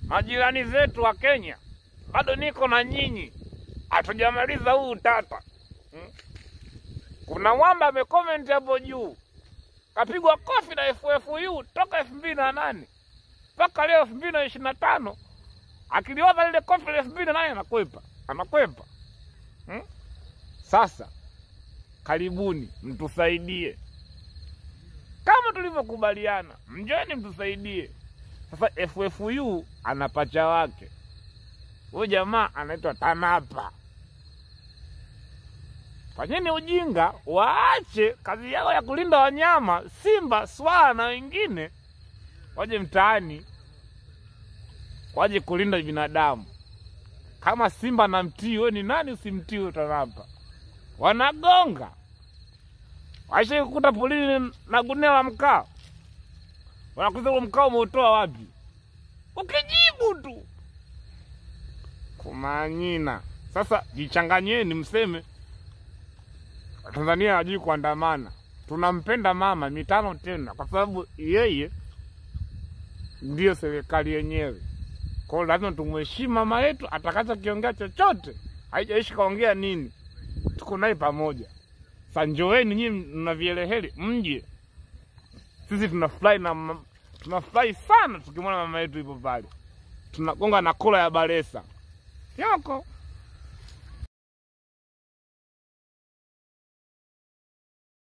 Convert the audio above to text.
majirani zetu wa Kenya, bado niko na nyinyi, hatujamaliza huu utata. Kuna mwamba amecomment hapo juu, kapigwa kofi na FFU toka 2008 mpaka leo 2025. Akiliwaza lile kofi la 2008 anakwepa. Sasa karibuni mtusaidie kama tulivyokubaliana, mjeni mtusaidie. Sasa FFU ana pacha wake, huyo jamaa anaitwa Tanapa. Fanyeni ujinga, waache kazi yao ya kulinda wanyama, simba, swala na wengine, waje mtaani, waje kulinda binadamu. Kama simba na mtii, wewe ni nani usimtii Tanapa? Wanagonga. Waisha kukuta polini na gunia la mkaa, wanakuuliza ule mkaa umeutoa wapi? Ukijibu tu kumanyina. Sasa jichanganyeni mseme Tanzania hajui kuandamana. Tunampenda mama mitano tena, kwa sababu yeye ndio serikali yenyewe. Kwa hiyo lazima tumheshimu mama yetu, atakacha kiongea chochote, haijaishi kaongea nini, tuko naye pamoja. Sanjoeni nyinyi mnavieleheli, mje. Sisi tunafurahi sana tukimwona mama yetu ipo pale. Tunagonga na kola ya Balesa. Yoko.